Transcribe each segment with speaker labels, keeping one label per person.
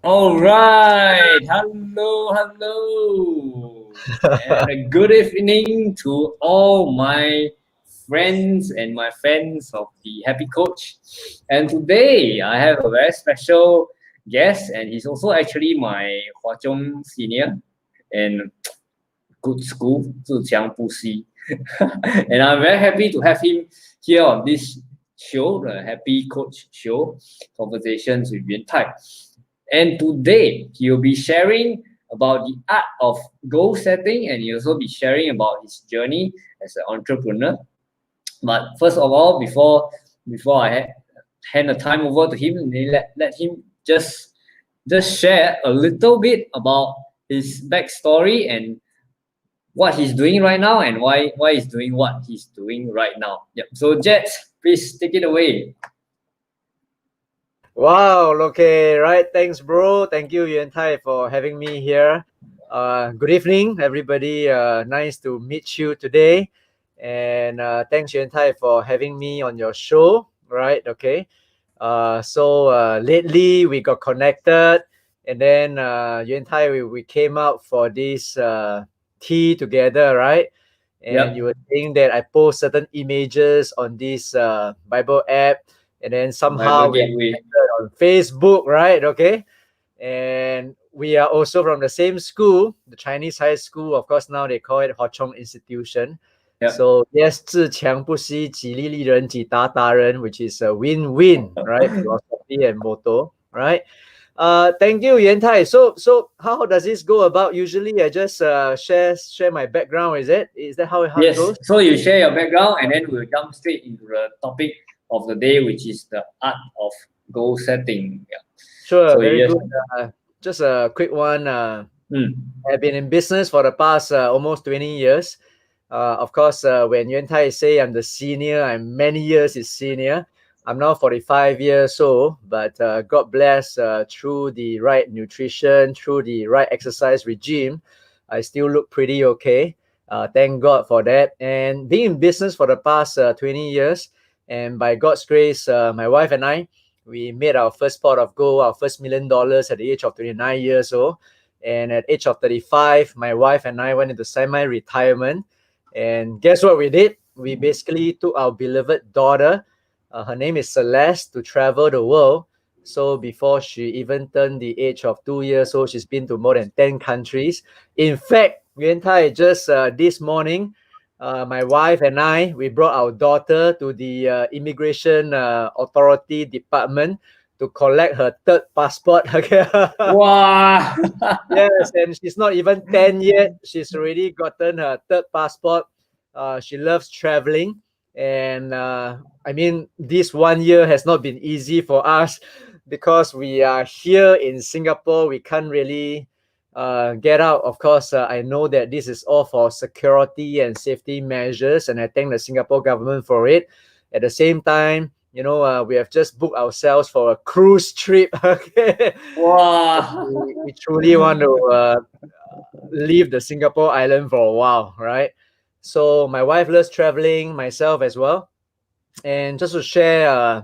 Speaker 1: All right. Hello. And a good evening to all my friends and my fans of the Happy Coach. And today I have a very special guest, and he's also actually my Hwachong senior and good school, 自强不息. And I'm very happy to have him here on this show, the Happy Coach Show, Conversations with Yuan Tai. And today he'll be sharing about the art of goal setting, and he'll also be sharing about his journey as an entrepreneur. But first of all, before I hand the time over to him, let him just share a little bit about his backstory and what he's doing right now and why he's doing what he's doing right now. Yep. So Jet, please take it away.
Speaker 2: Wow, okay, right. Thanks, bro. Thank you, Yuan Tai, for having me here. Good evening, everybody. Nice to meet you today. And thanks, Yuan Tai, for having me on your show. Right, okay. So lately we got connected, and then Yuan Tai, we came out for this tea together, right? And
Speaker 1: Yep.
Speaker 2: you were saying that I post certain images on this Bible app, and then somehow
Speaker 1: Bible
Speaker 2: we
Speaker 1: Gateway.
Speaker 2: on Facebook, right? Okay. And we are also from the same school, the Chinese high school. Of course, now they call it Hwachong Institution.
Speaker 1: Yep.
Speaker 2: So yes, 自强不息，己利利人，己达达人, which is a win-win, right? Philosophy and motto, right? Thank you, Yan Tai. So how does this go about? Usually, I just share my background. Is that how it
Speaker 1: Yes.
Speaker 2: goes?
Speaker 1: So you share your background and then we'll jump straight into the topic of the day, which is the art of goal setting. Yeah.
Speaker 2: Sure,
Speaker 1: So
Speaker 2: very
Speaker 1: you just
Speaker 2: good. Just a quick one.
Speaker 1: mm,
Speaker 2: I've been in business for the past almost 20 years. Of course, when Yuan Tai say I'm the senior, I'm many years his senior. I'm now 45 years old, but God bless, through the right nutrition, through the right exercise regime, I still look pretty okay. Thank God for that. And being in business for the past 20 years, and by God's grace, my wife and I, we made our first pot of gold, our first $1 million at the age of 29 years old. And at age of 35, my wife and I went into semi-retirement. And guess what we did? We basically took our beloved daughter, her name is Celeste, to travel the world. So before she even turned the age of 2 years old, she's been to more than 10 countries. In fact, Yuan Tai, just this morning, my wife and I, we brought our daughter to the immigration authority department to collect her third passport.
Speaker 1: wow.
Speaker 2: Yes, and she's not even 10 yet. She's already gotten her third passport. She loves traveling. And I mean, this 1 year has not been easy for us because we are here in Singapore. We can't really get out. Of course, I know that this is all for security and safety measures, and I thank the Singapore government for it. At the same time, we have just booked ourselves for a cruise trip. Okay.
Speaker 1: wow.
Speaker 2: We truly want to leave the Singapore island for a while, right? So my wife loves traveling, myself as well. And just to share,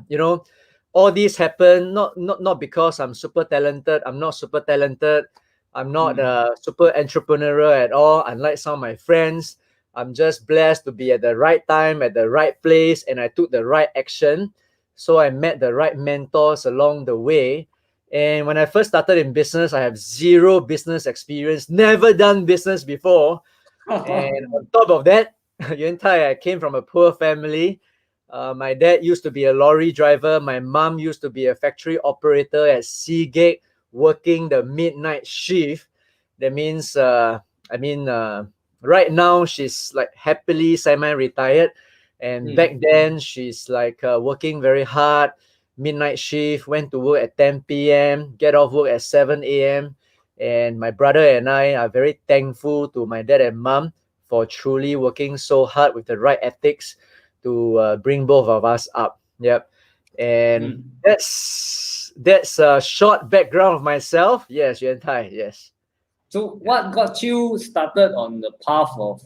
Speaker 2: all this happened not because I'm super talented. I'm not super talented. I'm not
Speaker 1: Mm,
Speaker 2: super entrepreneurial at all. Unlike some of my friends, I'm just blessed to be at the right time, at the right place, and I took the right action. So I met the right mentors along the way. And when I first started in business, I have zero business experience, never done business before. And on top of that, Yuan Tai, I came from a poor family. My dad used to be a lorry driver. My mom used to be a factory operator at Seagate, working the midnight shift. That means, right now she's like happily semi-retired, and back
Speaker 1: mm,
Speaker 2: then she's like working very hard, midnight shift. Went to work at 10 p.m., get off work at 7 a.m. And my brother and I are very thankful to my dad and mom for truly working so hard with the right ethics to bring both of us up. Yep. And
Speaker 1: mm.
Speaker 2: that's a short background of myself. Yes, Yuan Tai. Yes.
Speaker 1: So what got you started on the path of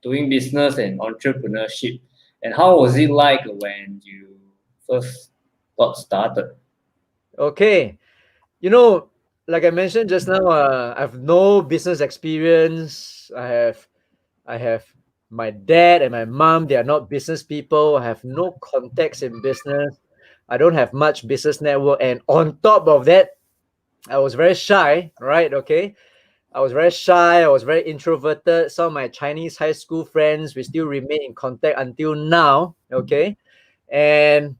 Speaker 1: doing business and entrepreneurship? And how was it like when you first got started?
Speaker 2: Okay. You know, like I mentioned just now, I have no business experience. I have my dad and my mom. They are not business people. I have no contacts in business. I don't have much business network. And on top of that, I was very shy, right? Okay. I was very shy. I was very introverted. Some of my Chinese high school friends, we still remain in contact until now. Okay. And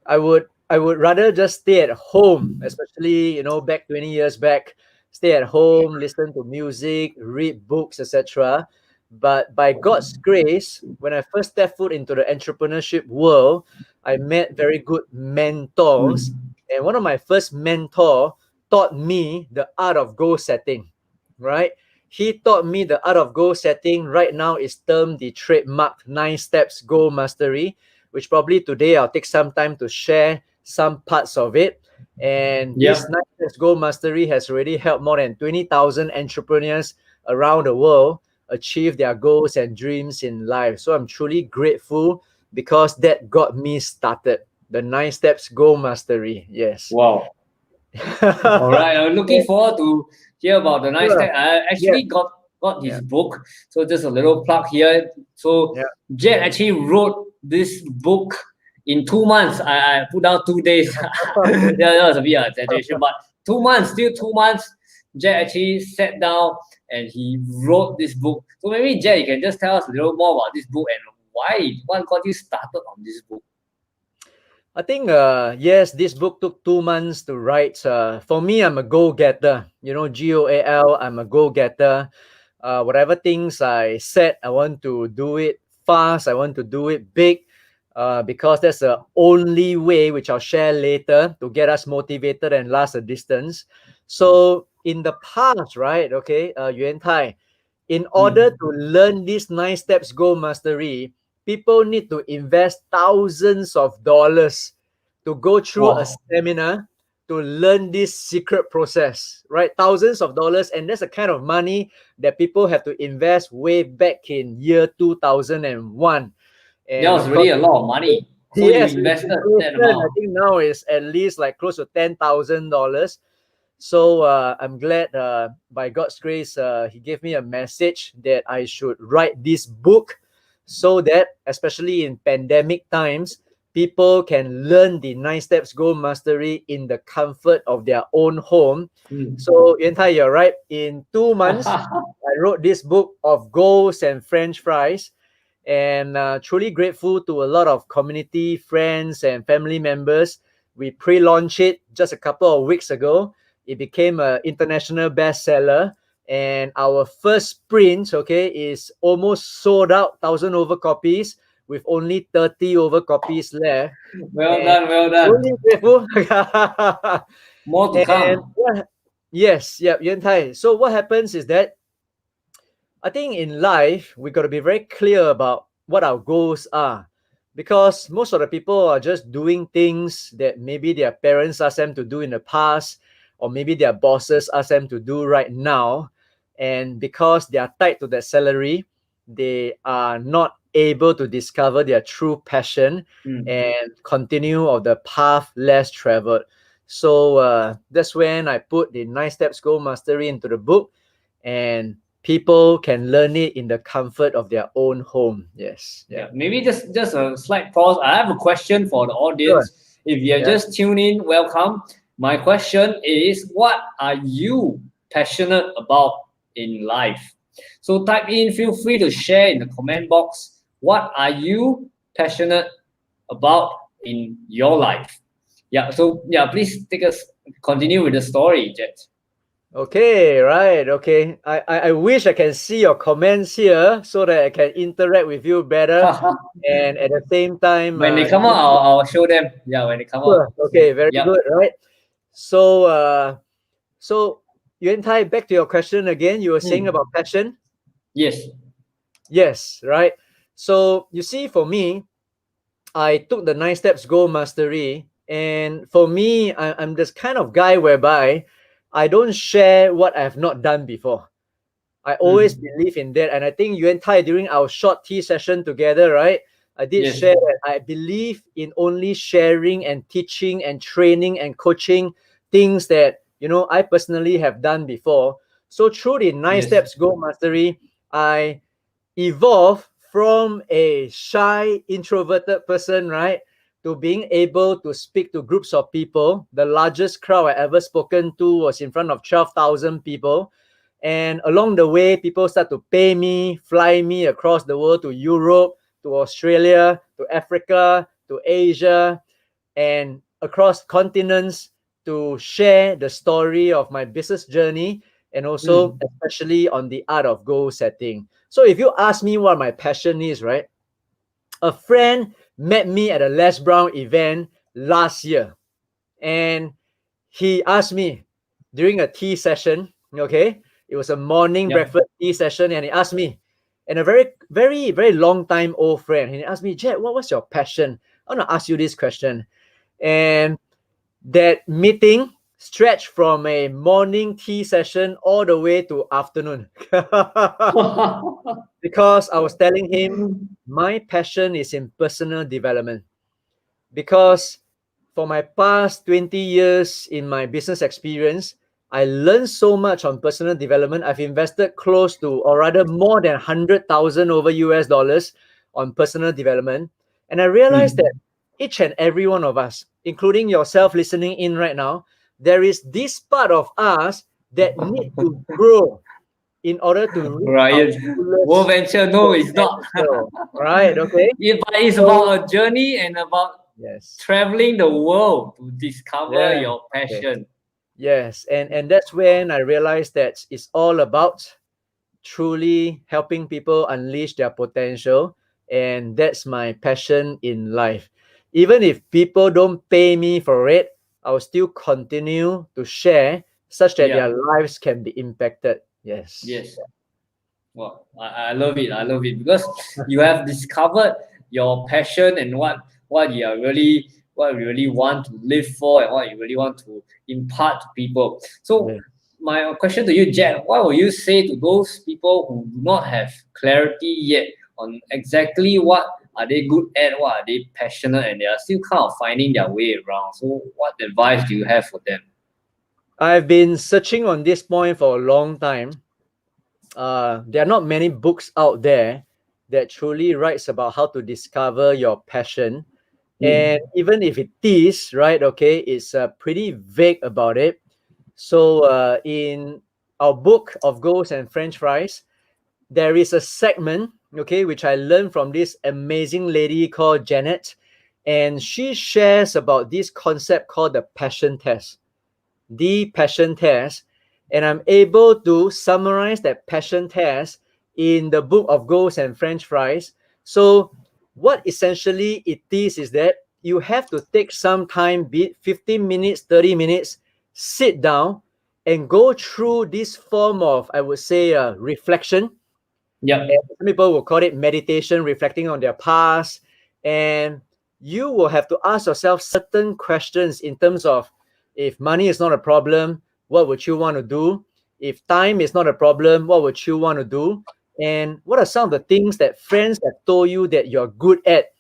Speaker 2: I would rather just stay at home, especially back 20 years back, stay at home, listen to music, read books, etc. But by God's grace, when I first stepped foot into the entrepreneurship world, I met very good mentors,
Speaker 1: Mm.
Speaker 2: and one of my first mentor taught me the art of goal setting. Right? He taught me the art of goal setting. Right now is termed the trademark 9 steps goal mastery, which probably today I'll take some time to share some parts of it. And this
Speaker 1: Yeah.
Speaker 2: 9 steps goal mastery has already helped more than 20,000 entrepreneurs around the world achieve their goals and dreams in life. So I'm truly grateful because that got me started. The 9 steps goal mastery. Yes.
Speaker 1: Wow. All right. I'm looking forward to hear about the nice
Speaker 2: Sure.
Speaker 1: tech. I
Speaker 2: Yes.
Speaker 1: actually got
Speaker 2: Yeah.
Speaker 1: his book. So just a little plug here. So
Speaker 2: Yeah.
Speaker 1: Jet actually wrote this book in 2 months. I put down 2 days.
Speaker 2: Okay.
Speaker 1: Yeah, that was a bit of exaggeration, but 2 months, still 2 months. Jet actually sat down and he wrote this book. So maybe Jet, you can just tell us a little more about this book and what got you started on this book.
Speaker 2: I think yes, this book took 2 months to write. For me, I'm a go-getter. GOAL. I'm a go-getter. Whatever things I said, I want to do it fast. I want to do it big. Because that's the only way, which I'll share later, to get us motivated and last a distance. So in the past, right? Okay, Yuan Tai, in order
Speaker 1: Mm.
Speaker 2: to learn these 9 steps goal mastery, people need to invest thousands of dollars to go through a
Speaker 1: Wow.
Speaker 2: seminar to learn this secret process, right? Thousands of dollars. And that's the kind of money that people have to invest way back in year 2001.
Speaker 1: That
Speaker 2: And
Speaker 1: was
Speaker 2: of course,
Speaker 1: really a lot of money. So you
Speaker 2: yes, with
Speaker 1: invested that
Speaker 2: inflation, I
Speaker 1: amount.
Speaker 2: think now is at least like close to $10,000. So I'm glad, by God's grace, He gave me a message that I should write this book so that, especially in pandemic times, people can learn the 9 steps goal mastery in the comfort of their own home.
Speaker 1: Mm.
Speaker 2: So, Yuan Tai, you're right. In 2 months, I wrote this book of goals and French fries, and truly grateful to a lot of community friends and family members. We pre-launched it just a couple of weeks ago. It became an international bestseller, and our first print, okay, is almost sold out, 1,000 over copies, with only 30 over copies left.
Speaker 1: Well
Speaker 2: And
Speaker 1: done, well done.
Speaker 2: truly grateful.
Speaker 1: More to
Speaker 2: And
Speaker 1: come.
Speaker 2: yes, yeah, Yuan Tai. So what happens is that I think in life, we got to be very clear about what our goals are, because most of the people are just doing things that maybe their parents asked them to do in the past, or maybe their bosses ask them to do right now. And because they are tied to that salary, they are not able to discover their true passion
Speaker 1: Mm.
Speaker 2: and continue of the path less traveled. So that's when I put the 9 steps goal mastery into the book, and people can learn it in the comfort of their own home. Yes. Yeah.
Speaker 1: Yeah, maybe just a slight pause. I have a question for the
Speaker 2: Sure.
Speaker 1: audience. If you have
Speaker 2: Yeah.
Speaker 1: just tuned in, welcome. My question is, what are you passionate about in life? So type in, feel free to share in the comment box. What are you passionate about in your life? Yeah, so yeah, please take us continue with the story, Jet.
Speaker 2: Okay. Right. Okay. I wish I can see your comments here so that I can interact with you better, and at the same time,
Speaker 1: When they come out, I'll show them. Yeah, when they come
Speaker 2: sure.
Speaker 1: out.
Speaker 2: Okay. Very
Speaker 1: Yeah.
Speaker 2: good. Right. So so Yuan Tai, back to your question again. You were saying
Speaker 1: Hmm.
Speaker 2: about passion.
Speaker 1: Yes.
Speaker 2: Yes. Right. So you see, for me, I took the 9 steps goal mastery, and for me, I'm this kind of guy whereby I don't share what I have not done before. I always
Speaker 1: Hmm.
Speaker 2: believe in that, and I think you and Tai, during our short tea session together, right? I did
Speaker 1: Yes.
Speaker 2: share that I believe in only sharing and teaching and training and coaching things that I personally have done before. So through the 9 steps Go Mastery, I evolve from a shy, introverted person, right, to being able to speak to groups of people. The largest crowd I ever spoken to was in front of 12,000 people. And along the way, people start to pay me, fly me across the world to Europe, to Australia, to Africa, to Asia, and across continents to share the story of my business journey, and also especially on the art of goal setting. So if you ask me what my passion is, right? A friend met me at a Les Brown event last year, and he asked me during a tea session, okay? It was a morning
Speaker 1: Yep.
Speaker 2: breakfast tea session, and he asked me, and a very, very, very long time old friend, and he asked me, Jet, what was your passion? I want to ask you this question. And that meeting stretched from a morning tea session all the way to afternoon. Because I was telling him my passion is in personal development. Because for my past 20 years in my business experience, I learned so much on personal development. I've invested close to, or rather more than 100,000 over US dollars on personal development. And I realized that each and every one of us, including yourself listening in right now, there is this part of us that need to grow in order to reach our
Speaker 1: Right. World
Speaker 2: fullest
Speaker 1: venture, no, it's not.
Speaker 2: potential. Right? Okay.
Speaker 1: But it's
Speaker 2: So,
Speaker 1: about a journey and about
Speaker 2: yes.
Speaker 1: traveling the world to discover
Speaker 2: Yeah.
Speaker 1: your
Speaker 2: Okay.
Speaker 1: passion.
Speaker 2: Yes. And that's when I realized that it's all about truly helping people unleash their potential. And that's my passion in life. Even if people don't pay me for it, I'll still continue to share such that
Speaker 1: Yeah.
Speaker 2: their lives can be impacted. Yes.
Speaker 1: Yes. Well, I love it. I love it because you have discovered your passion and what you are really what you really want to live for and what you really want to impart to people. So
Speaker 2: Yeah.
Speaker 1: my question to you, Jack, what will you say to those people who do not have clarity yet on exactly what are they good at, what are they passionate, and they are still kind of finding their way around. So what advice do you have for them?
Speaker 2: I've been searching on this point for a long time. There are not many books out there that truly writes about how to discover your passion. And even if it is, right, okay, it's pretty vague about it. So in our book of Goals and French Fries, there is a segment, okay, which I learned from this amazing lady called Janet. And she shares about this concept called the passion test. The passion test, and I'm able to summarize that passion test in the book of Goals and French Fries. So what essentially it is that you have to take some time, be it 15 minutes, 30 minutes, sit down and go through this form of, I would say, reflection.
Speaker 1: Yep.
Speaker 2: And some people will call it meditation, reflecting on their past. And you will have to ask yourself certain questions in terms of, if money is not a problem, what would you want to do? If time is not a problem, what would you want to do? And what are some of the things that friends have told you that you're good at?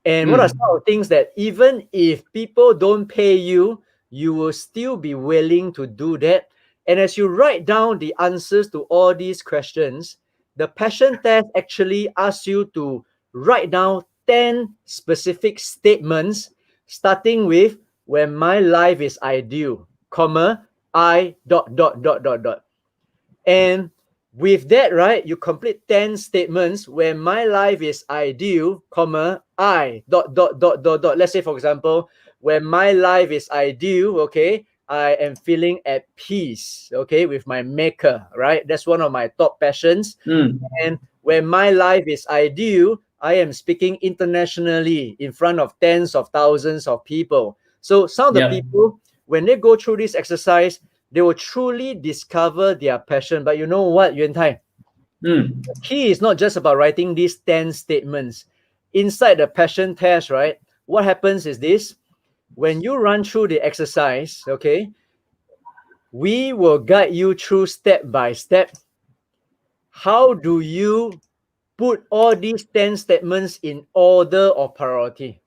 Speaker 2: And what are some of the things that even if people don't pay you, you will still be willing to do that? And as you write down the answers to all these questions, the passion test actually asks you to write down 10 specific statements, starting with when my life is ideal, comma, I dot dot dot dot dot. And with that, right, you complete 10 statements where my life is ideal, comma, I dot dot dot dot dot. Let's say, for example, when my life is ideal, okay, I am feeling at peace, okay, with my maker, right? That's one of my top passions. And when my life is ideal, I am speaking internationally in front of tens of thousands of people. So some of the
Speaker 1: Yep.
Speaker 2: people, when they go through this exercise, they will truly discover their passion. But you know what, Yuan Tai? The key is not just about writing these 10 statements. Inside the passion test, right? What happens is this: when you run through the exercise, okay, we will guide you through step by step. How do you put all these 10 statements in order of priority?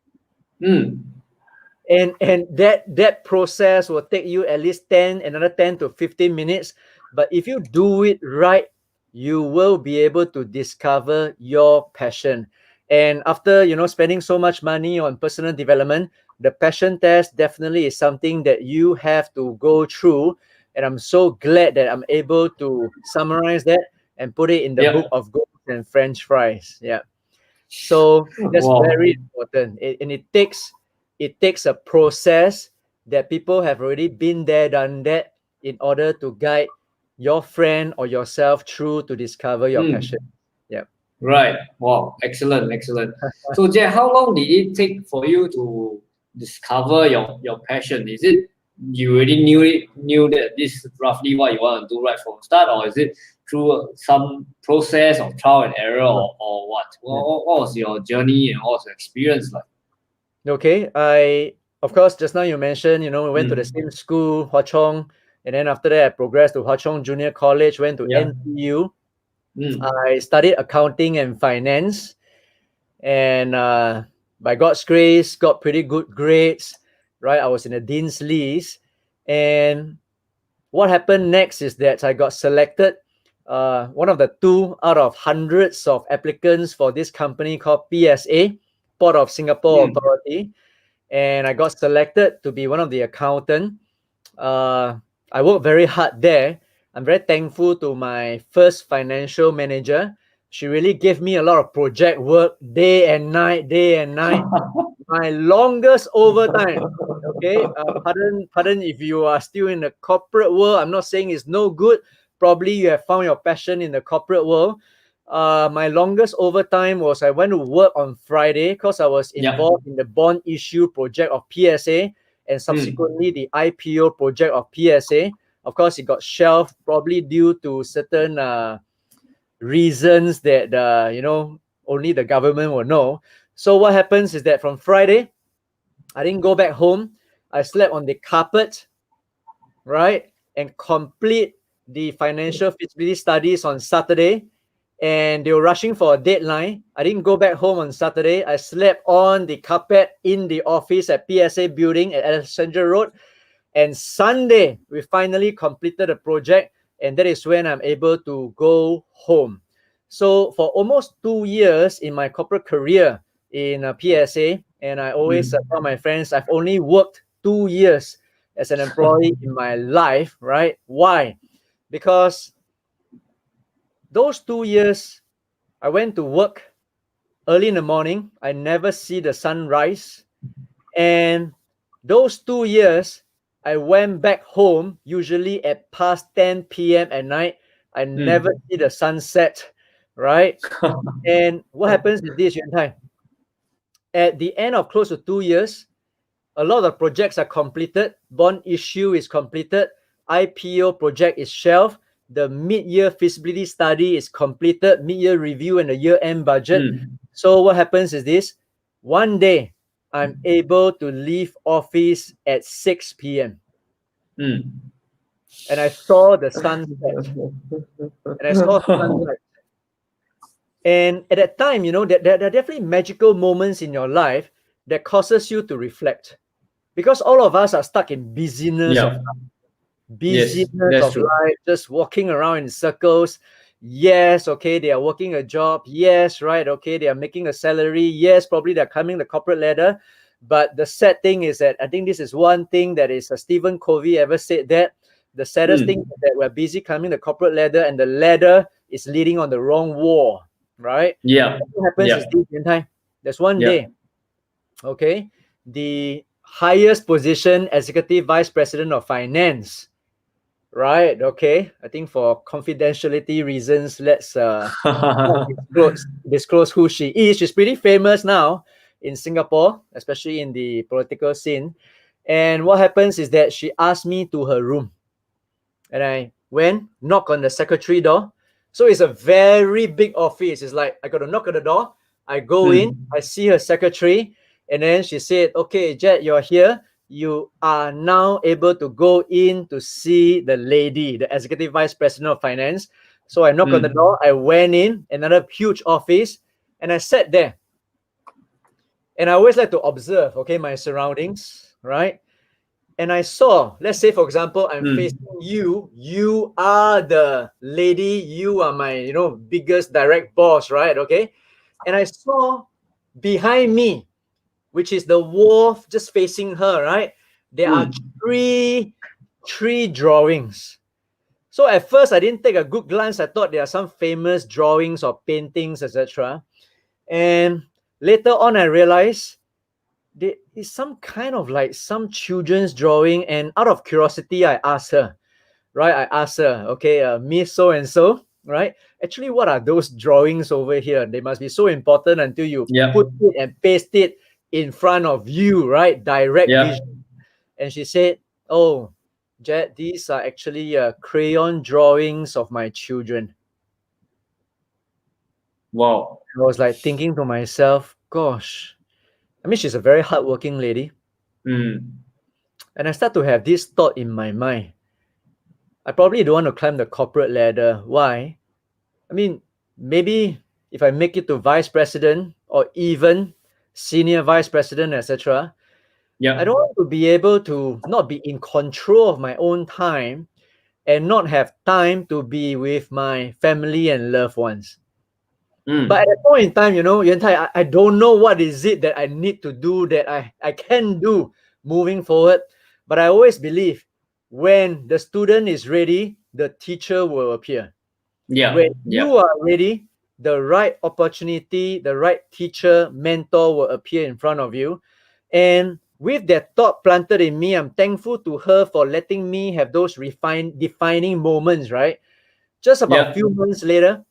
Speaker 2: and that process will take you at least another 10 to 15 minutes. But if you do it right, you will be able to discover your passion. And after spending so much money on personal development, the passion test definitely is something that you have to go through. And I'm so glad that I'm able to summarize that and put it in the book
Speaker 1: Yeah.
Speaker 2: of goals and French fries. Yeah. So that's
Speaker 1: Wow.
Speaker 2: very important. And it takes a process that people have already been there, done that, in order to guide your friend or yourself through to discover your passion.
Speaker 1: Mm.
Speaker 2: Yeah.
Speaker 1: Right. Wow. Excellent. Excellent. So, Jay, how long did it take for you to discover your passion? Is it you already knew that this is roughly what you want to do right from the start, or is it through some process of trial and error, or what?
Speaker 2: Yeah.
Speaker 1: What was your journey and what was your experience like?
Speaker 2: Okay. Of course, just now you mentioned, we went to the
Speaker 1: Mm.
Speaker 2: same school, Hwachong, and then after that, I progressed to Hwachong Junior College, went to
Speaker 1: Yeah.
Speaker 2: NTU.
Speaker 1: Mm.
Speaker 2: I studied accounting and finance, and by God's grace, got pretty good grades. Right, I was in the dean's list, and what happened next is that I got selected, one of the two out of hundreds of applicants for this company called PSA, Port of Singapore
Speaker 1: Mm.
Speaker 2: Authority, and I got selected to be one of the accountant. Uh, I worked very hard there. I'm very thankful to my first financial manager. She really gave me a lot of project work, day and night, day and night. My longest overtime. Okay, pardon if you are still in the corporate world. I'm not saying it's no good. Probably you have found your passion in the corporate world. My longest overtime was I went to work on Friday because I was
Speaker 1: Yeah.
Speaker 2: involved in the bond issue project of PSA and
Speaker 1: Mm.
Speaker 2: subsequently the IPO project of PSA. Of course, it got shelved probably due to certain reasons that only the government will know. So what happens is that from Friday, I didn't go back home. I slept on the carpet, right, and complete the financial feasibility studies on Saturday. And they were rushing for a deadline. I didn't go back home on Saturday. I slept on the carpet in the office at PSA building at Alexandra Road. And Sunday, we finally completed the project, and that is when I'm able to go home. So for almost 2 years in my corporate career in PSA, and I always
Speaker 1: Mm.
Speaker 2: tell my friends, I've only worked 2 years as an employee in my life, right? Why? Because those 2 years, I went to work early in the morning. I never see the sunrise. And those 2 years, I went back home usually at past 10 p.m. at night. I never
Speaker 1: Mm.
Speaker 2: see the sunset, right? And what happens is this, Yuan Tai. At the end of close to 2 years, a lot of projects are completed. Bond issue is completed. IPO project is shelved. The mid-year feasibility study is completed. Mid-year review and the year-end budget.
Speaker 1: Mm.
Speaker 2: So what happens is this. One day, I'm able to leave office at 6 p.m.
Speaker 1: Mm.
Speaker 2: and I saw the sunset. And I saw sunrise. And at that time, there are definitely magical moments in your life that causes you to reflect. Because all of us are stuck in busyness of
Speaker 1: Yeah. Yes, that's true.
Speaker 2: life, just walking around in circles. Yes, okay, they are working a job. Yes, right, okay, they are making a salary. Yes, probably they're climbing the corporate ladder. But the sad thing is that I think this is one thing that is Stephen Covey ever said that the saddest thing
Speaker 1: Mm.
Speaker 2: is that we're busy climbing the corporate ladder and the ladder is leading on the wrong wall, right?
Speaker 1: Yeah.
Speaker 2: What happens is
Speaker 1: Yeah.
Speaker 2: this, Yan Tai, there's one
Speaker 1: Yeah.
Speaker 2: day, okay, the highest position executive vice president of finance, right? Okay, I think for confidentiality reasons, let's not disclose who she is. She's pretty famous now in Singapore, especially in the political scene. And what happens is that she asked me to her room, and I went, knock on the secretary door. So it's a very big office. It's like I got to knock on the door. I go in,
Speaker 1: Mm.
Speaker 2: I see her secretary, and then she said, "Okay, Jet, you're here. You are now able to go in to see the lady, the executive vice president of finance." So I knock on the door.
Speaker 1: Mm.
Speaker 2: I went in, another huge office, and I sat there. And I always like to observe, okay, my surroundings, right? And I saw, let's say, for example, I'm facing you. You are the lady. You are my, biggest direct boss, right? Okay. And I saw behind me, which is the wall just facing her, right? There are three drawings. So at first, I didn't take a good glance. I thought there are some famous drawings or paintings, etc. And later on, I realized there is some kind of like some children's drawing. And out of curiosity, I asked her, right? I asked her, okay, Miss So and so, right? Actually, what are those drawings over here? They must be so important until you
Speaker 1: Yep.
Speaker 2: put it and paste it in front of you, right? Direct
Speaker 1: Yep.
Speaker 2: vision. And she said, oh, Jet, these are actually crayon drawings of my children.
Speaker 1: Wow.
Speaker 2: I was like thinking to myself, gosh, I mean, she's a very hardworking lady.
Speaker 1: Mm.
Speaker 2: And I start to have this thought in my mind. I probably don't want to climb the corporate ladder. Why? I mean, maybe if I make it to vice president or even senior vice president, etc., I
Speaker 1: Yep.
Speaker 2: don't want to be able to not be in control of my own time and not have time to be with my family and loved ones. But at that point in time, Yuan Tai, I don't know what is it that I need to do that I can do moving forward. But I always believe when the student is ready, the teacher will appear.
Speaker 1: Yep.
Speaker 2: When
Speaker 1: Yep.
Speaker 2: you are ready, the right opportunity, the right teacher, mentor will appear in front of you. And with that thought planted in me, I'm thankful to her for letting me have those defining moments, right? Just about a
Speaker 1: Yep.
Speaker 2: few months later,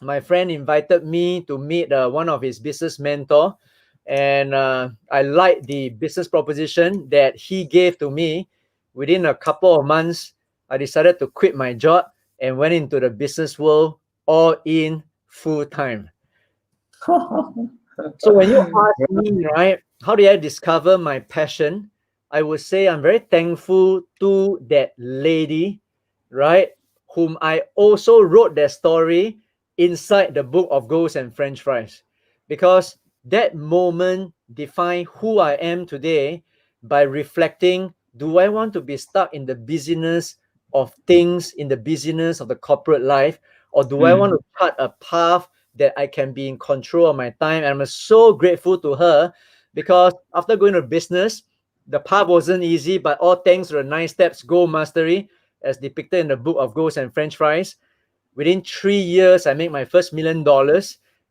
Speaker 2: my friend invited me to meet one of his business mentor, and I liked the business proposition that he gave to me. Within a couple of months, I decided to quit my job and went into the business world all in full time. So when you ask me, right, how did I discover my passion? I would say I'm very thankful to that lady, right, whom I also wrote their story inside the book of Ghosts and French Fries, because that moment defined who I am today by reflecting, do I want to be stuck in the busyness of things, in the busyness of the corporate life, or do I want to cut a path that I can be in control of my time? And I'm so grateful to her, because after going to business, the path wasn't easy, but all thanks to the 9 steps goal mastery as depicted in the book of Ghosts and French Fries. Within 3 years, I made my first $1 million.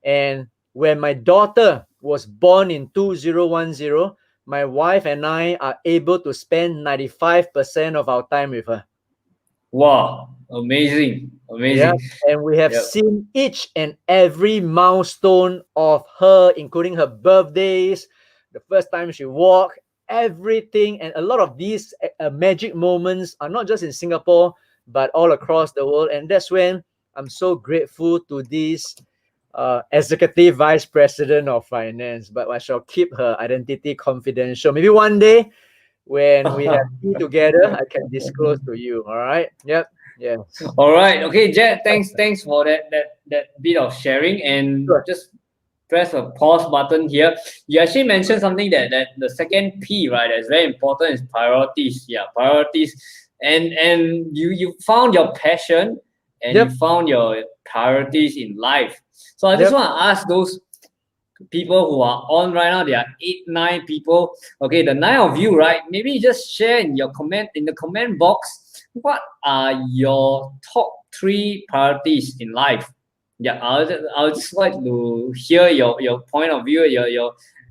Speaker 2: And when my daughter was born in 2010, my wife and I are able to spend 95% of our time with her.
Speaker 1: Wow. Amazing.
Speaker 2: Yeah,
Speaker 1: Amazing.
Speaker 2: and we have
Speaker 1: Yep.
Speaker 2: seen each and every milestone of her, including her birthdays, the first time she walked, everything. And a lot of these magic moments are not just in Singapore, but all across the world. And that's when I'm so grateful to this executive vice president of finance. But I shall keep her identity confidential. Maybe one day when we have tea together, I can disclose to you. All right. Yep. Yes.
Speaker 1: All right. Okay, Jet. Thanks for that bit of sharing, and
Speaker 2: Sure.
Speaker 1: just press a pause button here. You actually mentioned something that the second P, right, that's very important, is priorities. Yeah, priorities. And you found your passion and you
Speaker 2: Yep.
Speaker 1: found your priorities in life. So I just
Speaker 2: Yep.
Speaker 1: want to ask those people who are on right now. There are 8, 9 people. Okay, the 9 of you, right? Maybe just share in the comment box. What are your top 3 priorities in life? Yeah, I'll just like to hear your point of view,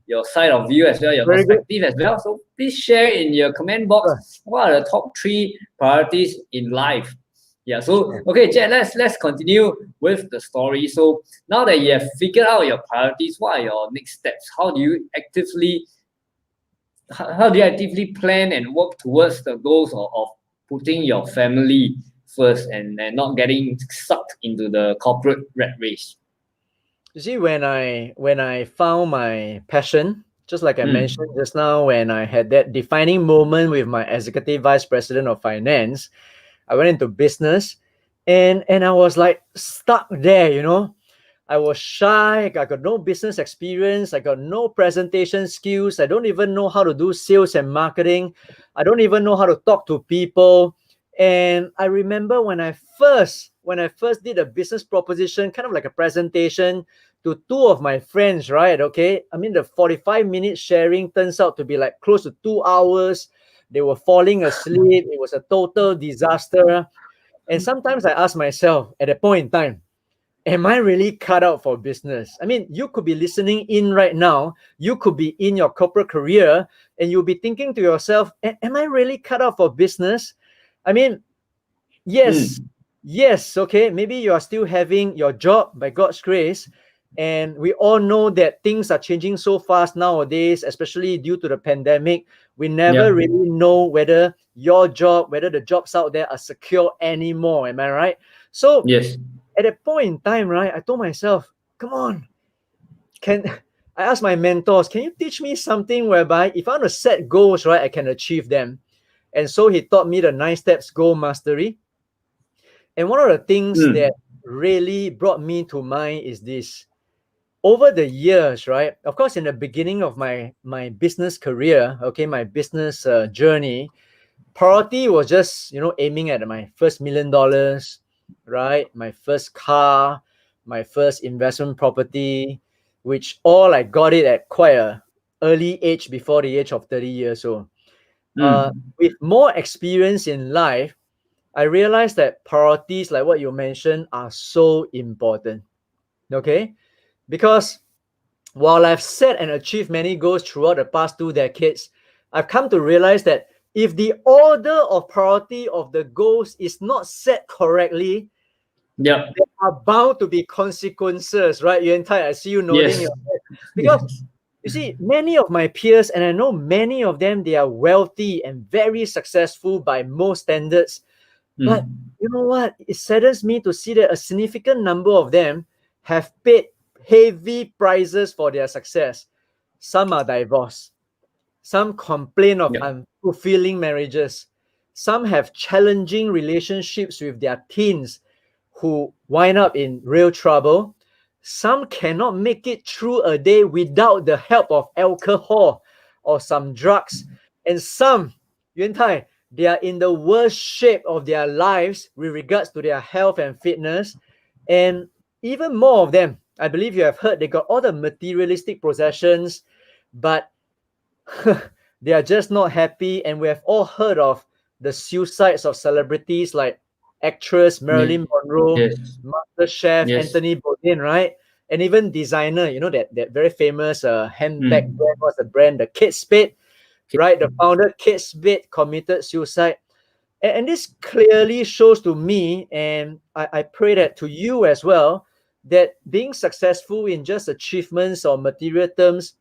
Speaker 1: your side of view as well, your
Speaker 2: Very good.
Speaker 1: perspective as well. So please share in your comment box.
Speaker 2: Sure.
Speaker 1: What are the top 3 priorities in life? Yeah. So
Speaker 2: Sure.
Speaker 1: okay, Jet, let's continue with the story. So now that you have figured out your priorities, what are your next steps? How do you actively plan and work towards the goals of putting your family first and not getting sucked into the corporate rat race?
Speaker 2: You see, when I found my passion, just like I mentioned just now, when I had that defining moment with my executive vice president of finance, I went into business, and I was like stuck there. I was shy. I got no business experience. I got no presentation skills. I don't even know how to do sales and marketing. I don't even know how to talk to people. And I remember when I first did a business proposition, kind of like a presentation to two of my friends, right? Okay. I mean, the 45-minute sharing turns out to be like close to 2 hours. They were falling asleep. It was a total disaster. And sometimes I ask myself at that point in time, am I really cut out for business? I mean, you could be listening in right now. You could be in your corporate career and you'll be thinking to yourself, am I really cut out for business? I mean, yes,
Speaker 1: Mm.
Speaker 2: yes, okay. Maybe you are still having your job by God's grace. And we all know that things are changing so fast nowadays, especially due to the pandemic. We never
Speaker 1: Yeah.
Speaker 2: really know whether your job, whether the jobs out there are secure anymore. Am I right? So
Speaker 1: Yes.
Speaker 2: at that point in time, right, I told myself, come on, can I asked my mentors, can you teach me something whereby if I want to set goals, right, I can achieve them? And so he taught me the 9 steps goal mastery. And one of the things that
Speaker 1: Mm.
Speaker 2: really brought me to mind is this. Over the years, right? Of course, in the beginning of my business career, okay, my business journey, priority was just aiming at my first $1 million, right? My first car, my first investment property, which all I got it at quite a early age, before the age of 30 years old.
Speaker 1: Mm.
Speaker 2: With more experience in life, I realized that priorities, like what you mentioned, are so important. Okay, because while I've set and achieved many goals throughout the past 2 decades, I've come to realize that if the order of priority of the goals is not set correctly,
Speaker 1: Yeah.
Speaker 2: there are bound to be consequences, right? Yuan Tai, I see you nodding
Speaker 1: Yes.
Speaker 2: your head. Because
Speaker 1: Yes.
Speaker 2: you see, many of my peers, and I know many of them, they are wealthy and very successful by most standards. But
Speaker 1: Mm.
Speaker 2: you know what? It saddens me to see that a significant number of them have paid heavy prices for their success. Some are divorced. Some complain of
Speaker 1: Yeah.
Speaker 2: unfulfilling marriages. Some have challenging relationships with their teens who wind up in real trouble. Some cannot make it through a day without the help of alcohol or some drugs. And some, Yuan Tai, they are in the worst shape of their lives with regards to their health and fitness. And even more of them, I believe you have heard, they got all the materialistic possessions, but they are just not happy. And we have all heard of the suicides of celebrities like actress
Speaker 1: Yes.
Speaker 2: Marilyn Monroe,
Speaker 1: Yes.
Speaker 2: master chef
Speaker 1: Yes.
Speaker 2: Anthony Bourdain, right? And even designer, that very famous handbag
Speaker 1: Mm.
Speaker 2: brand. What's the brand? The Kate Spade, right? The founder Kate Spade committed suicide. And this clearly shows to me, and I pray that to you as well, that being successful in just achievements or material terms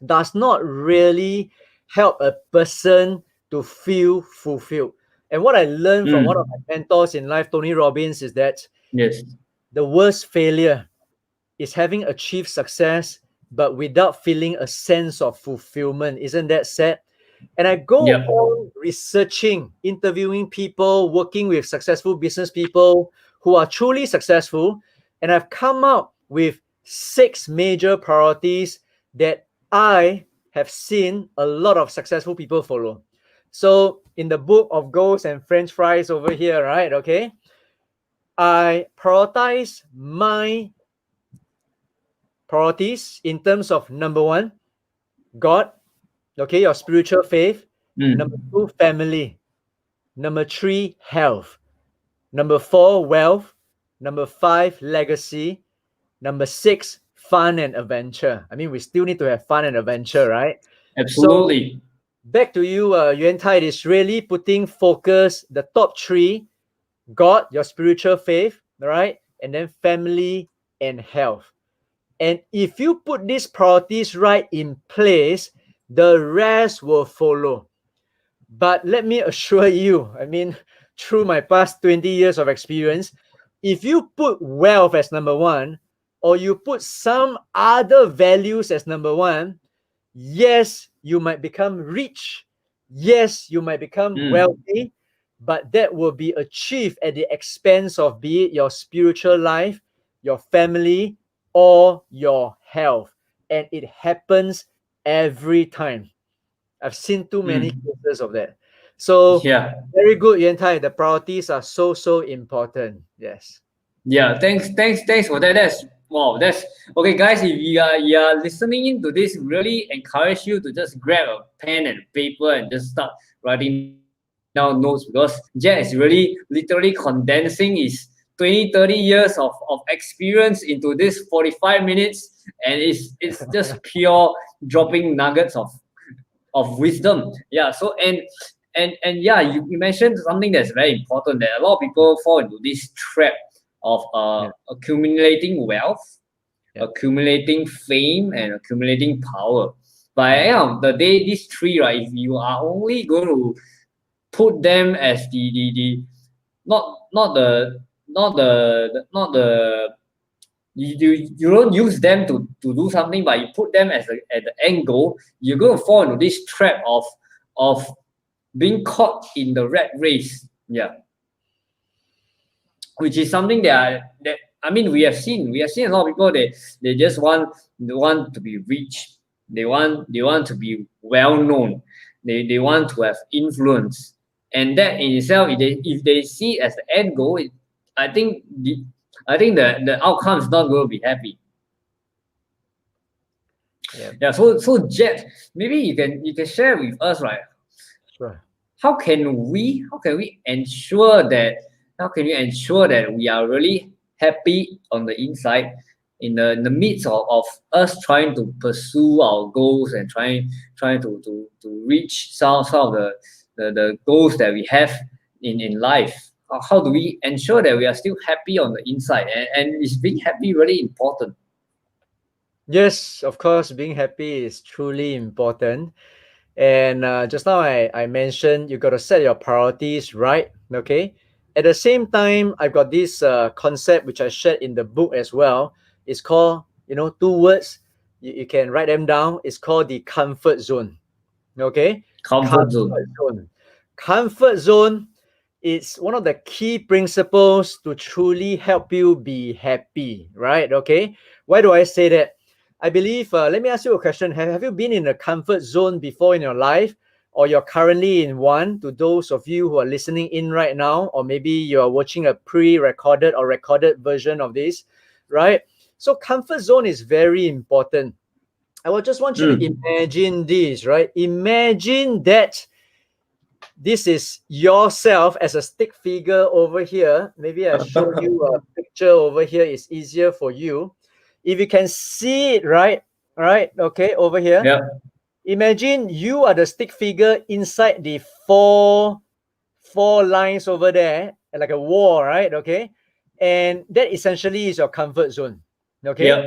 Speaker 2: does not really help a person to feel fulfilled. And what I learned from one of
Speaker 1: Mm.
Speaker 2: my mentors in life, Tony Robbins, is that
Speaker 1: Yes.
Speaker 2: the worst failure is having achieved success but without feeling a sense of fulfillment. Isn't that sad? And I go
Speaker 1: Yeah.
Speaker 2: on researching, interviewing people, working with successful business people who are truly successful. And I've come up with 6 major priorities that I have seen a lot of successful people follow. So in the book of goals and French fries over here, right? Okay, I prioritize my priorities in terms of number one, God, okay, your spiritual faith. Number
Speaker 1: Mm.
Speaker 2: two, family. Number three, health. Number four, wealth. Number five, legacy. Number six, fun and adventure. I mean, we still need to have fun and adventure, right? So
Speaker 1: Absolutely.
Speaker 2: back to you, Yuan Tai, is really putting focus, the top three: God, your spiritual faith, right? And then family and health. And if you put these priorities right in place, the rest will follow. But let me assure you, I mean, through my past 20 years of experience, if you put wealth as number one, or you put some other values as number one, yes, you might become rich. Yes, you might become
Speaker 1: Mm.
Speaker 2: wealthy, but that will be achieved at the expense of, be it your spiritual life, your family, or your health. And it happens every time. I've seen too many
Speaker 1: Mm.
Speaker 2: cases of that. So
Speaker 1: Yeah.
Speaker 2: very good, Yuan Tai. The priorities are so important. Yes.
Speaker 1: Yeah, thanks for that. That's wow. That's okay, guys. If you are listening into this, really encourage you to just grab a pen and paper and just start writing down notes, because Jet is really literally condensing his 20, 30 years of experience into this 45 minutes, and it's just pure dropping nuggets of wisdom. Yeah. So and yeah, you mentioned something that's very important, that a lot of people fall into this trap of
Speaker 2: Yeah.
Speaker 1: accumulating wealth,
Speaker 2: Yeah.
Speaker 1: accumulating fame, and accumulating power. But at the end of the day, these three, right, if you are only going to put them as the not the you don't use them to do something, but you put them as at the end goal, you're going to fall into this trap of being caught in the rat race. Yeah, which is something that I mean we have seen a lot of people, they just want to be rich, they want to be well known, they want to have influence, and that in itself, if they see it as the end goal, I think the outcome is not going to be happy.
Speaker 2: Yeah.
Speaker 1: Yeah, so Jet, maybe you can share with us, right?
Speaker 2: Sure.
Speaker 1: How can we ensure that we are really happy on the inside, in the midst of us trying to pursue our goals and trying to reach some of the goals that we have in life. How do we ensure that we are still happy on the inside, and is being happy really important?
Speaker 2: Yes, of course, being happy is truly important. And just now I mentioned you got to set your priorities right. Okay. At the same time, I've got this concept which I shared in the book as well. It's called, two words. You can write them down. It's called the comfort zone. Okay.
Speaker 1: Comfort zone.
Speaker 2: Comfort zone. Comfort zone is one of the key principles to truly help you be happy, right? Okay. Why do I say that? I believe, let me ask you a question. Have you been in a comfort zone before in your life, or you're currently in one? To those of you who are listening in right now, or maybe you're watching a pre-recorded or recorded version of this, right? So comfort zone is very important. I would just want you to
Speaker 1: Mm.
Speaker 2: imagine this, right? Imagine that this is yourself as a stick figure over here. Maybe I show you a picture over here. It's easier for you. If you can see it, right, okay, over here.
Speaker 1: Yeah.
Speaker 2: Imagine you are the stick figure inside the four lines over there, like a wall, right? Okay, and that essentially is your comfort zone. Okay,
Speaker 1: Yeah.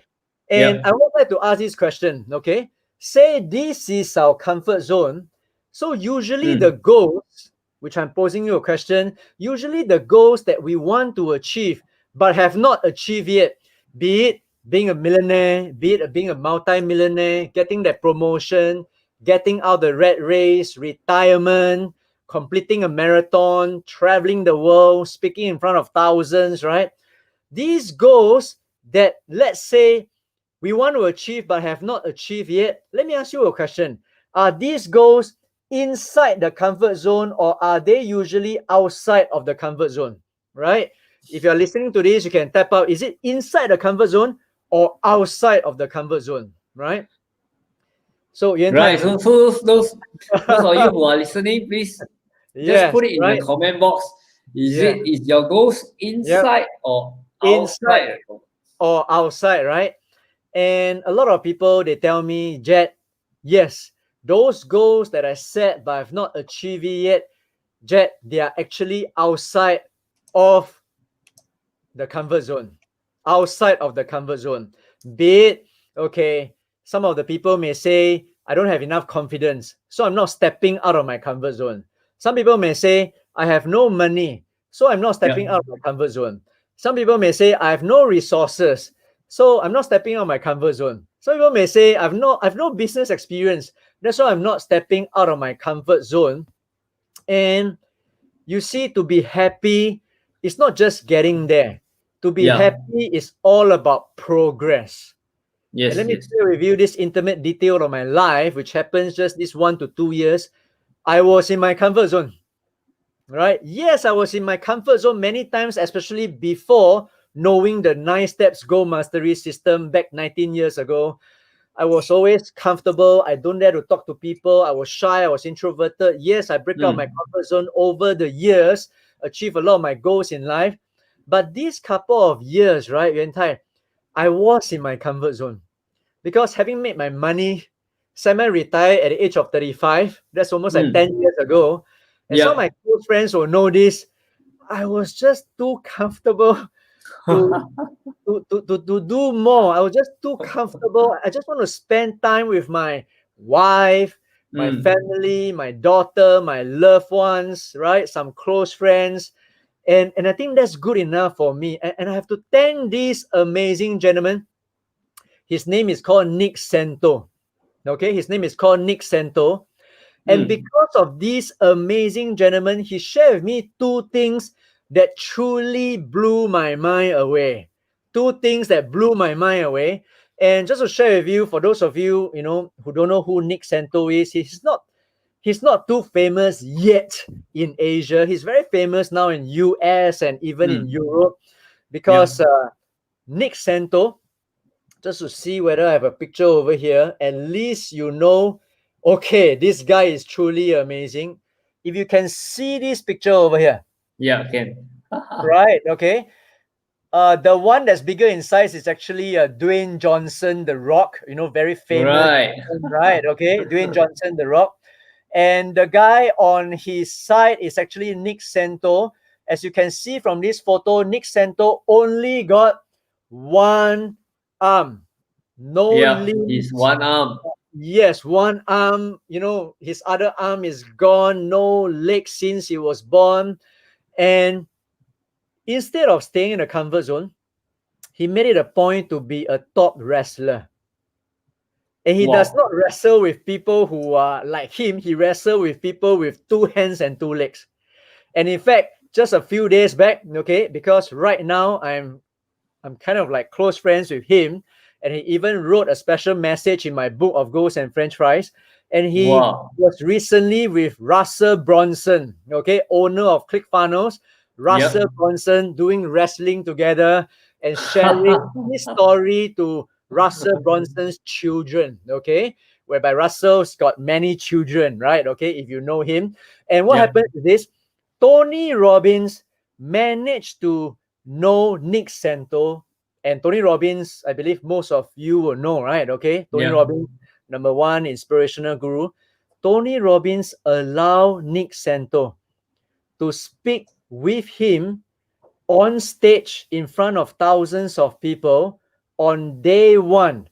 Speaker 2: and
Speaker 1: Yeah.
Speaker 2: I would like to ask this question. Okay, say this is our comfort zone. So usually the
Speaker 1: Mm.
Speaker 2: goals, which I'm posing you a question, usually the goals that we want to achieve but have not achieved yet, be it being a millionaire, be it being a multi-millionaire, getting that promotion, getting out the rat race, retirement, completing a marathon, traveling the world, speaking in front of thousands, right? These goals that, let's say, we want to achieve but have not achieved yet. Let me ask you a question. Are these goals inside the comfort zone, or are they usually outside of the comfort zone? Right? If you're listening to this, you can tap out. Is it inside the comfort zone or outside of the comfort zone? Right? So, Yuan
Speaker 1: Right.
Speaker 2: Tai.
Speaker 1: So those of you who are listening, please just
Speaker 2: Yes,
Speaker 1: put it in the
Speaker 2: right?
Speaker 1: comment box.
Speaker 2: Yeah.
Speaker 1: Is your goals
Speaker 2: Yep.
Speaker 1: inside or
Speaker 2: Inside
Speaker 1: outside?
Speaker 2: or outside, right? And a lot of people, they tell me, Jet, yes, those goals that I set but I've not achieved it yet, Jet, they are actually outside of the comfort zone. Outside of the comfort zone. Be it, okay, some of the people may say, I don't have enough confidence, so I'm not stepping out of my comfort zone. Some people may say, I have no money, so I'm not
Speaker 1: Yeah.
Speaker 2: stepping out of my comfort zone. Some people may say, I have no resources, so I'm not stepping out of my comfort zone. Some people may say, I've no business experience, that's why I'm not stepping out of my comfort zone. And you see, to be happy, it's not just getting there. To be
Speaker 1: Yeah.
Speaker 2: happy is all about progress. And
Speaker 1: Yes.
Speaker 2: let me
Speaker 1: Yes.
Speaker 2: share with you this intimate detail of my life, which happens just this 1 to 2 years. I was in my comfort zone, right? Yes, I was in my comfort zone many times, especially before knowing the 9 steps Go Mastery system back 19 years ago. I was always comfortable. I don't dare to talk to people. I was shy. I was introverted. Yes, I break out of my
Speaker 1: Mm.
Speaker 2: comfort zone over the years, achieve a lot of my goals in life. But these couple of years, right, Yuan Tai, I was in my comfort zone because having made my money, semi-retired at the age of 35, that's almost like 10
Speaker 1: Mm.
Speaker 2: years ago. And some of
Speaker 1: Yeah.
Speaker 2: my close friends will know this. I was just too comfortable to to do more. I was just too comfortable. I just want to spend time with my wife, my
Speaker 1: Mm.
Speaker 2: family, my daughter, my loved ones, right? Some close friends. And I think that's good enough for me. And I have to thank this amazing gentleman. His name is called Nick Santo. Okay, his name is called Nick Santo. And
Speaker 1: Mm.
Speaker 2: because of this amazing gentleman, he shared with me two things that truly blew my mind away. Two things that blew my mind away. And just to share with you, for those of you, who don't know who Nick Santo is, he's not too famous yet in Asia. He's very famous now in US and even in
Speaker 1: Mm.
Speaker 2: Europe
Speaker 1: Yeah.
Speaker 2: because Nick Santo, just to see whether I have a picture over here. At least okay, this guy is truly amazing. If you can see this picture over here,
Speaker 1: Yeah. Can.
Speaker 2: right? Okay. The one that's bigger in size is actually Dwayne Johnson, The Rock. Very famous,
Speaker 1: Right.
Speaker 2: right? Okay, Dwayne Johnson, The Rock, and the guy on his side is actually Nick Santo. As you can see from this photo, Nick Santo only got one arm, no
Speaker 1: Yeah. He's
Speaker 2: limbs.
Speaker 1: one arm.
Speaker 2: Yes, one arm. His other arm is gone, no legs since he was born. And instead of staying in the comfort zone, he made it a point to be a top wrestler. And he does
Speaker 1: Wow.
Speaker 2: not wrestle with people who are like him. He wrestles with people with 2 hands and 2 legs. And in fact, just a few days back, okay, because right now I'm kind of like close friends with him. And he even wrote a special message in my book of Ghosts and French Fries. And he
Speaker 1: Wow.
Speaker 2: was recently with Russell Bronson, okay, owner of ClickFunnels.
Speaker 1: Yep.
Speaker 2: Russell Bronson doing wrestling together and sharing his story to Russell Bronson's children, okay, whereby Russell's got many children, right? Okay, if you know him. And what
Speaker 1: Yeah.
Speaker 2: happened is this: Tony Robbins managed to know Nick Santo. And Tony Robbins, I believe most of you will know, right? Okay, Tony
Speaker 1: Yeah.
Speaker 2: Robbins, number one inspirational guru. Tony Robbins allowed Nick Santo to speak with him on stage in front of thousands of people on day one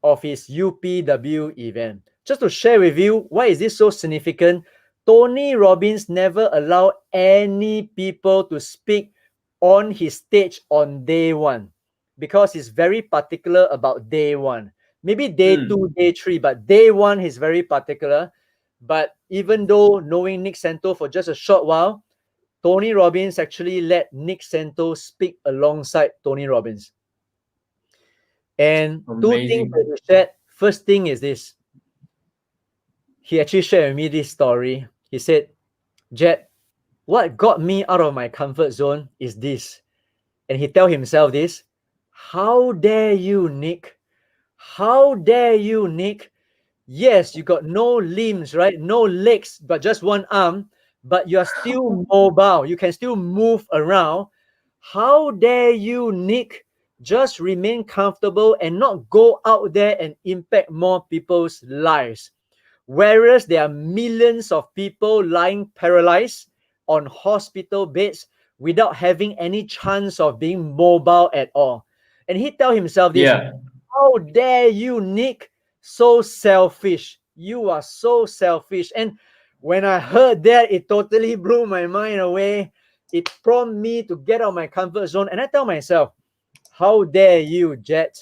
Speaker 2: of his UPW event. Just to share with you, why is this so significant? Tony Robbins never allowed any people to speak on his stage on day one because he's very particular about day one. Maybe day
Speaker 1: Mm.
Speaker 2: two, day three, but day one he's very particular. But even though knowing Nick Santo for just a short while, Tony Robbins actually let Nick Santo speak alongside Tony Robbins. And two things that
Speaker 1: Amazing.
Speaker 2: he shared. First thing is this. He actually shared with me this story. He said, Jet, what got me out of my comfort zone is this. And he tell himself this. How dare you, Nick? How dare you, Nick? Yes, you got no limbs, right? No legs, but just one arm, but you are still mobile. You can still move around. How dare you, Nick, just remain comfortable and not go out there and impact more people's lives? Whereas there are millions of people lying paralyzed on hospital beds without having any chance of being mobile at all. And he tell himself this,
Speaker 1: Yeah.
Speaker 2: how dare you, Nick? So selfish. You are so selfish. And when I heard that, it totally blew my mind away. It prompted me to get out of my comfort zone. And I tell myself, how dare you, Jet?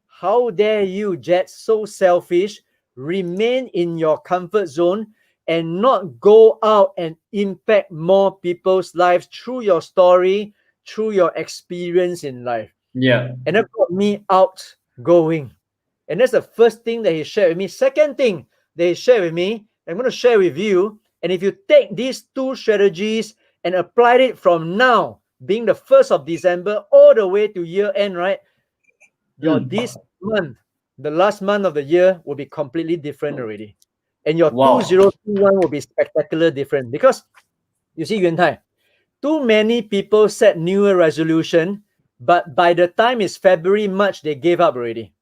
Speaker 2: How dare you, Jet, so selfish, remain in your comfort zone and not go out and impact more people's lives through your story, through your experience in life.
Speaker 1: Yeah.
Speaker 2: And that got me outgoing. And that's the first thing that he shared with me. Second thing that he shared with me, I'm going to share with you. And if you take these two strategies and apply it from now, being the 1st of December, all the way to year end, right? Your this month, the last month of the year, will be completely different already. And your
Speaker 1: Wow.
Speaker 2: 2021 will be spectacular different. Because you see, Yuan Tai, too many people set New Year resolution, but by the time it's February, March, they gave up already.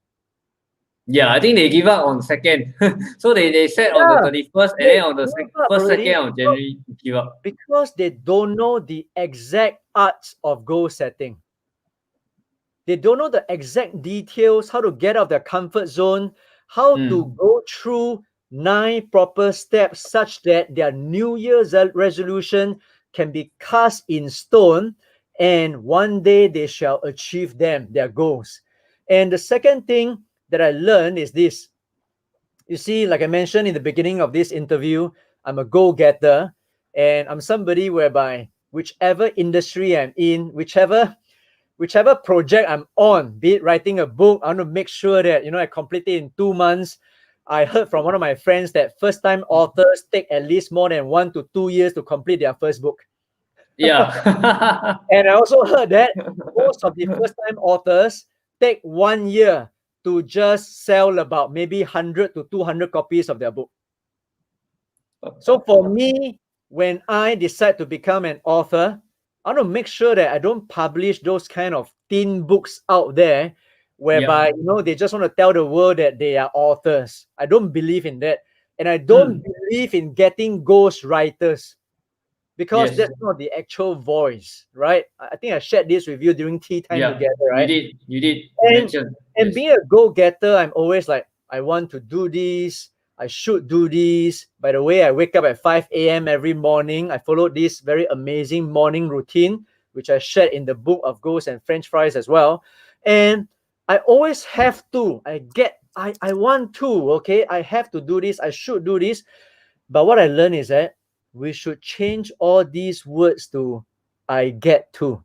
Speaker 1: Yeah, I think they give up on 2nd. So they set on the 31st, and then on the first, 2nd of January, give up.
Speaker 2: Because they don't know the exact arts of goal setting. They don't know the exact details, how to get out of their comfort zone, how to go through 9 proper steps such that their New Year's resolution can be cast in stone, and one day they shall achieve them, their goals. And the second thing that I learned is this. You see, like I mentioned in the beginning of this interview, I'm a go-getter, and I'm somebody whereby whichever industry I'm in, whichever project I'm on, be it writing a book, I want to make sure that I complete it in 2 months. I heard from one of my friends that first-time authors take at least more than 1 to 2 years to complete their first book.
Speaker 1: Yeah.
Speaker 2: And I also heard that most of the first-time authors take 1 year to just sell about maybe 100 to 200 copies of their book. So for me, when I decide to become an author, I want to make sure that I don't publish those kind of thin books out there whereby they just want to tell the world that they are authors. I don't believe in that. And I don't believe in getting ghost writers, because that's not the actual voice, right? I think I shared this with you during tea time together, right?
Speaker 1: You did
Speaker 2: And
Speaker 1: mention.
Speaker 2: being a go-getter, I'm always like, I want to do this, I should do this. By the way, I wake up at 5 a.m. every morning. I follow this very amazing morning routine, which I shared in the book of Ghosts and French Fries as well. And I always have to, I want to, okay? I have to do this, I should do this. But what I learned is that we should change all these words to I get to.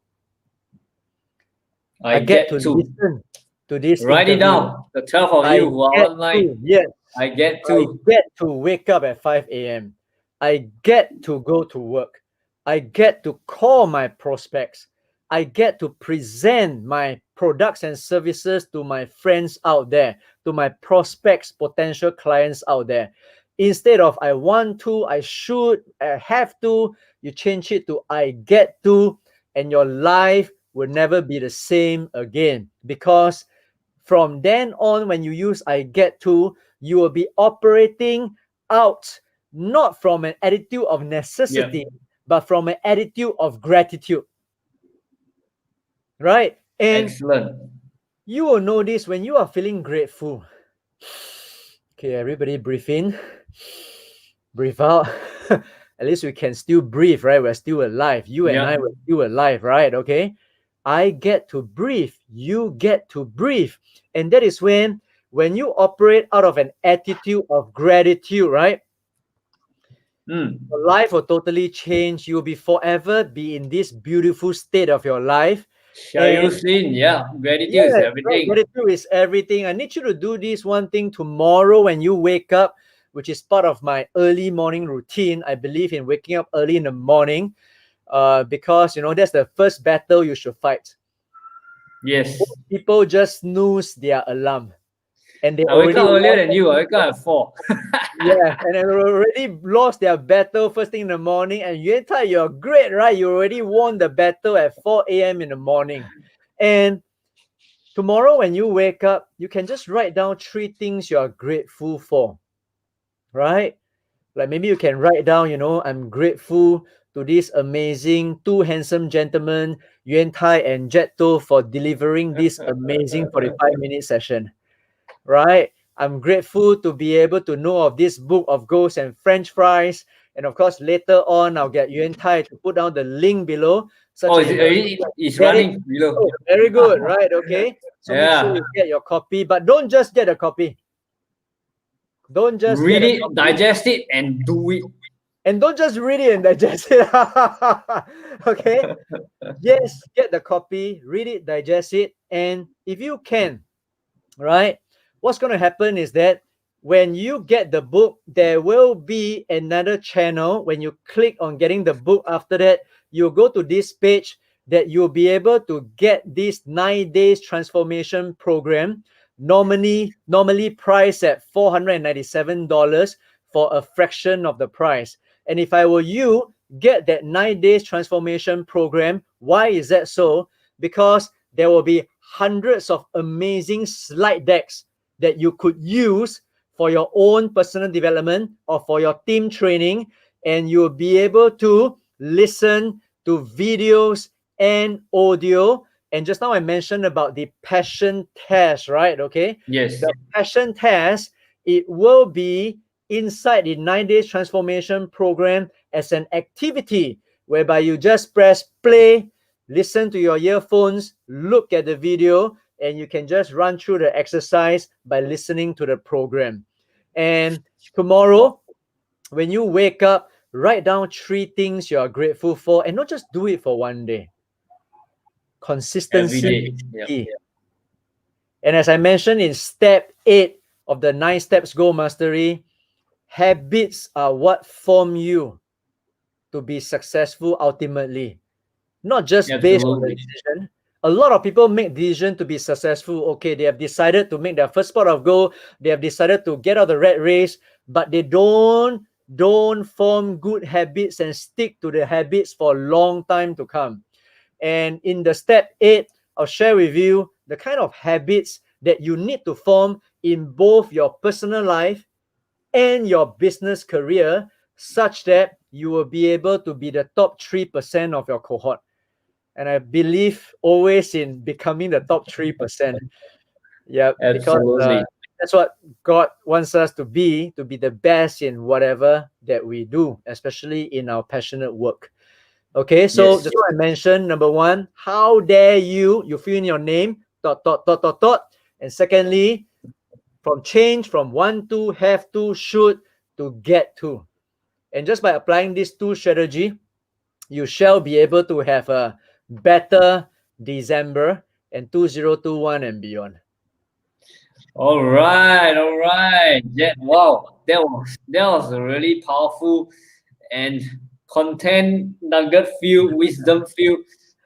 Speaker 2: I get to listen to this
Speaker 1: Write it
Speaker 2: interview.
Speaker 1: down. The 12 of you who are online.
Speaker 2: Yes.
Speaker 1: I get
Speaker 2: I get to wake up at 5 a.m. I get to go to work. I get to call my prospects. I get to present my products and services to my friends out there, to my prospects, potential clients out there. Instead of I want to, I should, I have to, you change it to I get to, and your life will never be the same again. Because from then on, when you use I get to, you will be operating out not from an attitude of necessity, but from an attitude of gratitude. Right? And
Speaker 1: excellent.
Speaker 2: You will know this when you are feeling grateful. Okay, everybody breathe in, breathe out. At least we can still breathe, right? We're still alive. You and I were still alive, right? Okay. I get to breathe. You get to breathe. And that is when you operate out of an attitude of gratitude, right? Your life will totally change. You'll be forever be in this beautiful state of your life.
Speaker 1: Gratitude is everything.
Speaker 2: Gratitude is everything. I need you to do this one thing tomorrow when you wake up, which is part of my early morning routine. I believe in waking up early in the morning, because that's the first battle you should fight.
Speaker 1: Yes.
Speaker 2: Most people just snooze their alarm, and they
Speaker 1: I wake up earlier than you. I wake up at 4.
Speaker 2: Yeah, and they already lost their battle first thing in the morning. And Yuan Tai, you're great, right? You already won the battle at 4 a.m. in the morning. And tomorrow when you wake up, you can just write down 3 things you are grateful for, right? Like maybe you can write down, I'm grateful to this amazing 2 handsome gentlemen, Yuan Tai and Jet To, for delivering this amazing 45-minute session, right? I'm grateful to be able to know of this book of Ghosts and French Fries. And of course, later on, I'll get Yuan Tai to put down the link below.
Speaker 1: It's running below.
Speaker 2: Oh, very good, right? Okay. So make sure you get your copy, but don't just get a copy. Don't just
Speaker 1: read it, digest it, and do it.
Speaker 2: And don't just read it and digest it. Okay? Yes, get the copy, read it, digest it, and if you can, right, what's going to happen is that when you get the book, there will be another channel. When you click on getting the book, after that, you'll go to this page that you'll be able to get this 9 days transformation program, normally priced at $497 for a fraction of the price. And if I were you, get that 9 days transformation program. Why is that so? Because there will be hundreds of amazing slide decks that you could use for your own personal development or for your team training, and you'll be able to listen to videos and audio. And just now I mentioned about the passion test, right? Okay,
Speaker 1: Yes.
Speaker 2: the passion test, it will be inside the 9 days transformation program as an activity whereby you just press play, listen to your earphones, look at the video, and you can just run through the exercise by listening to the program. And tomorrow, when you wake up, write down 3 things you are grateful for, and not just do it for one day.
Speaker 1: Every
Speaker 2: Consistency
Speaker 1: day.
Speaker 2: is
Speaker 1: Yeah.
Speaker 2: key. And as I mentioned in step 8 of the 9 steps goal mastery, habits are what form you to be successful ultimately, not just based on the
Speaker 1: Absolutely.
Speaker 2: decision. A lot of people make decision to be successful. Okay, they have decided to make their first pot of gold. They have decided to get out the rat race, but they don't form good habits and stick to the habits for a long time to come. And in the step 8, I'll share with you the kind of habits that you need to form in both your personal life and your business career, such that you will be able to be the top 3% of your cohort. And I believe always in becoming the top 3%. Yeah, because
Speaker 1: Absolutely.
Speaker 2: that's what God wants us to be the best in whatever that we do, especially in our passionate work. Okay, so
Speaker 1: Yes.
Speaker 2: just what I mentioned, number one, how dare you fill in your name, dot, dot, dot, dot, dot. And secondly, from want to, have to, should, to get to. And just by applying these 2 strategy, you shall be able to have a better December and 2021 and beyond.
Speaker 1: All right, all right. Yeah, wow, that was a really powerful and content nugget filled, wisdom filled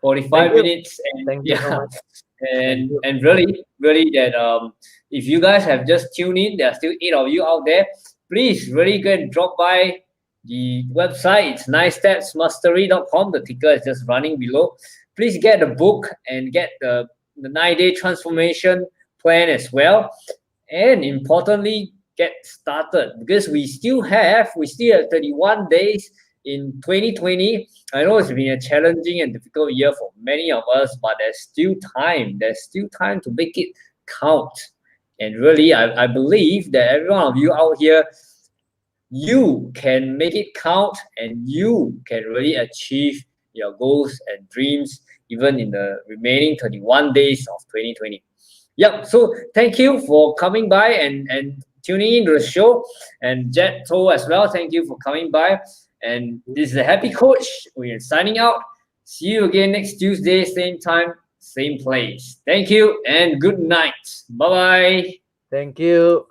Speaker 2: Thank
Speaker 1: 45
Speaker 2: you.
Speaker 1: minutes. And
Speaker 2: Thank you so
Speaker 1: yeah,
Speaker 2: much. Thank
Speaker 1: and
Speaker 2: you.
Speaker 1: and really that if you guys have just tuned in, there are still 8 of you out there. Please really go and drop by the website. It's nicestepsmastery.com. The ticker is just running below. Please get the book and get the 9 day transformation plan as well, and importantly, get started, because we still have 31 days in 2020. I know it's been a challenging and difficult year for many of us, but there's still time to make it count. And really, I believe that every one of you out here, you can make it count, and you can really achieve your goals and dreams even in the remaining 21 days of 2020. Yep. So thank you for coming by and tuning into the show. And Jet To as well, thank you for coming by. And this is the Happy Coach. We are signing out. See you again next Tuesday, same time, same place. Thank you and good night. Bye bye.
Speaker 2: Thank you.